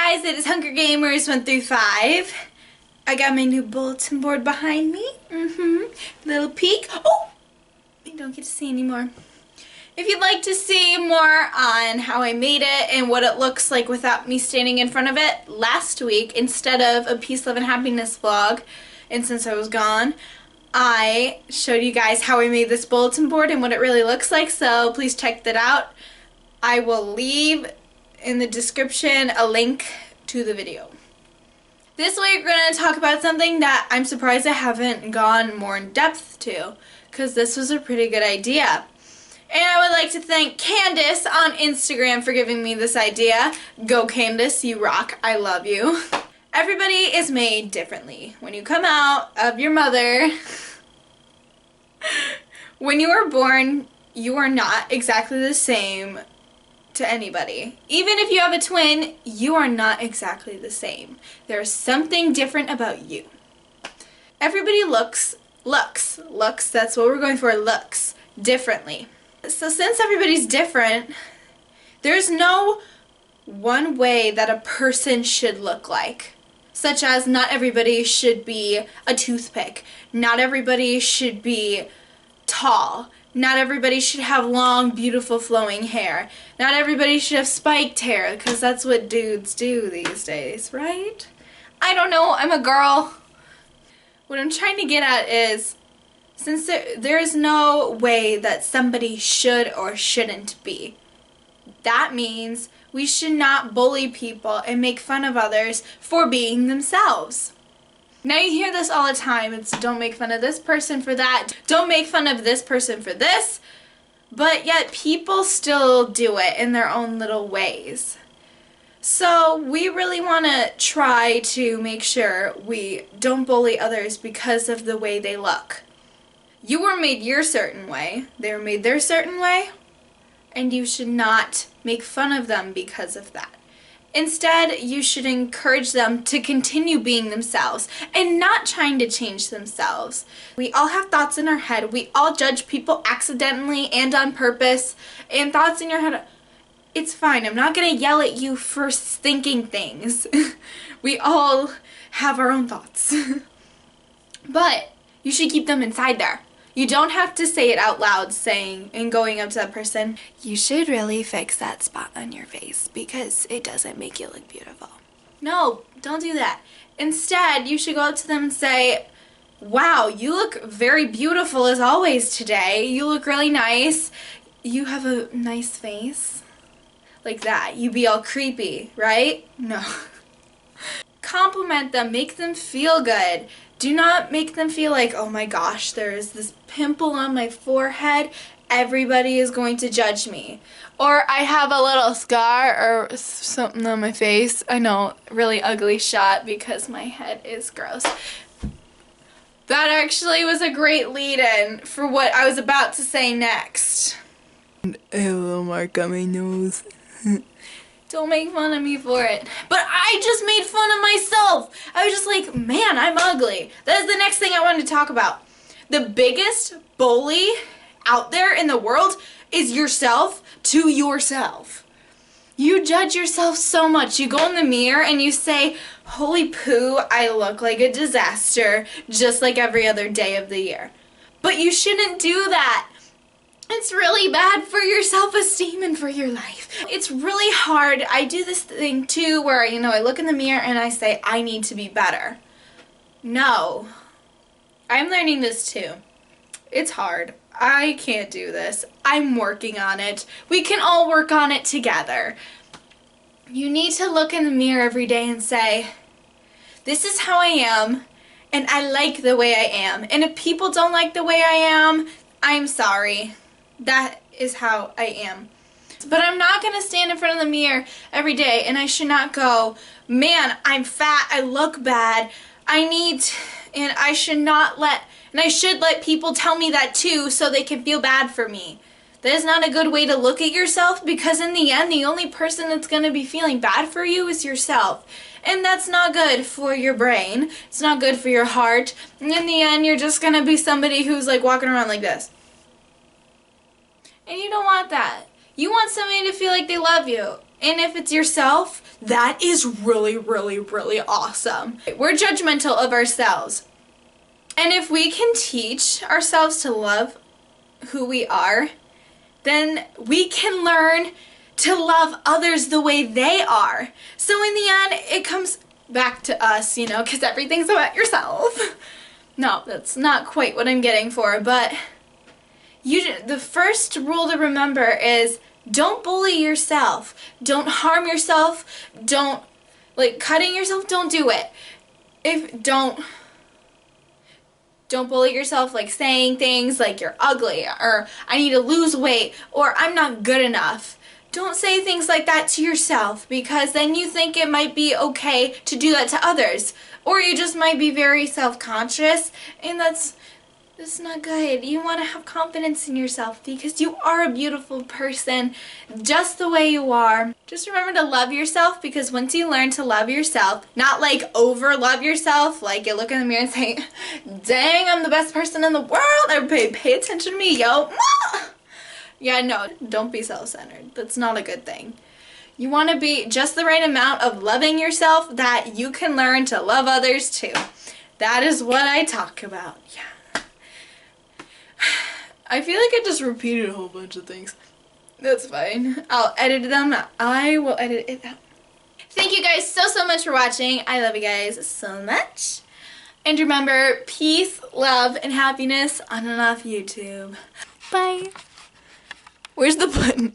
guys, it is Hunger Gamers 1 through 5. I got my new bulletin board behind me. Little peek. Oh! You don't get to see anymore. If you'd like to see more on how I made it and what it looks like without me standing in front of it, last week, instead of a Peace, Love, and Happiness vlog, and since I was gone, I showed you guys how I made this bulletin board and what it really looks like, so please check that out. I will leave in the description a link to the video. This week we're going to talk about something that I'm surprised I haven't gone more in depth to, because this was a pretty good idea. And I would like to thank Candace on Instagram for giving me this idea. Go Candace, you rock. I love you. Everybody is made differently. When you come out of your mother, when you are born, you are not exactly the same to anybody. Even if you have a twin, you are not exactly the same. There's something different about you. Everybody looks, that's what we're going for, looks differently. So since everybody's different, there's no one way that a person should look like. Such as not everybody should be a toothpick. Not everybody should be tall. Not everybody should have long, beautiful, flowing hair. Not everybody should have spiked hair, because that's what dudes do these days, right? I don't know, I'm a girl. What I'm trying to get at is, since there is no way that somebody should or shouldn't be, that means we should not bully people and make fun of others for being themselves. Now you hear this all the time. It's don't make fun of this person for that. Don't make fun of this person for this. But yet people still do it in their own little ways. So we really want to try to make sure we don't bully others because of the way they look. You were made your certain way. They were made their certain way. And you should not make fun of them because of that. Instead, you should encourage them to continue being themselves and not trying to change themselves. We all have thoughts in our head. We all judge people accidentally and on purpose. And thoughts in your head, it's fine. I'm not going to yell at you for thinking things. We all have our own thoughts. But you should keep them inside there. You don't have to say it out loud, saying and going up to that person, you should really fix that spot on your face because it doesn't make you look beautiful. No, don't do that. Instead, you should go up to them and say, wow, you look very beautiful as always today. You look really nice. You have a nice face. Like that. You be all creepy, right? No. Compliment them. Make them feel good. Do not make them feel like, oh my gosh, there is this pimple on my forehead. Everybody is going to judge me. Or I have a little scar or something on my face. I know, really ugly shot because my head is gross. That actually was a great lead-in for what I was about to say next. I have a little mark on my nose. Don't make fun of me for it. But I just made fun of myself. I was just like, man, I'm ugly. That is the next thing I wanted to talk about. The biggest bully out there in the world is yourself to yourself. You judge yourself so much. You go in the mirror and you say, holy poo, I look like a disaster, just like every other day of the year. But you shouldn't do that. It's really bad for your self-esteem and for your life. It's really hard. I do this thing too where, I look in the mirror and I say, I need to be better. No. I'm learning this too. It's hard. I can't do this. I'm working on it. We can all work on it together. You need to look in the mirror every day and say, this is how I am, and I like the way I am. And if people don't like the way I am, I'm sorry. That is how I am. But I'm not going to stand in front of the mirror every day and I should not go, man, I'm fat, I look bad, and I should let people tell me that too so they can feel bad for me. That is not a good way to look at yourself because in the end, the only person that's going to be feeling bad for you is yourself. And that's not good for your brain. It's not good for your heart. And in the end, you're just going to be somebody who's like walking around like this. And you don't want that. You want somebody to feel like they love you. And if it's yourself, that is really, really, really awesome. We're judgmental of ourselves. And if we can teach ourselves to love who we are, then we can learn to love others the way they are. So in the end, it comes back to us, you know, because everything's about yourself. No, that's not quite what I'm getting for, but the first rule to remember is don't bully yourself. Don't harm yourself. Don't, like, cutting yourself, don't do it. Don't bully yourself, like saying things like you're ugly, or I need to lose weight, or I'm not good enough. Don't say things like that to yourself, because then you think it might be okay to do that to others. Or you just might be very self-conscious, and that's not good. You want to have confidence in yourself because you are a beautiful person just the way you are. Just remember to love yourself, because once you learn to love yourself, not like over love yourself, like you look in the mirror and say, dang, I'm the best person in the world, everybody pay attention to me, yo. Yeah, no, don't be self-centered. That's not a good thing. You want to be just the right amount of loving yourself that you can learn to love others too. That is what I talk about. Yeah. I feel like I just repeated a whole bunch of things. That's fine. I'll edit them. I will edit it out. Thank you guys so much for watching. I love you guys so much. And remember, peace, love, and happiness on and off YouTube. Bye. Where's the button?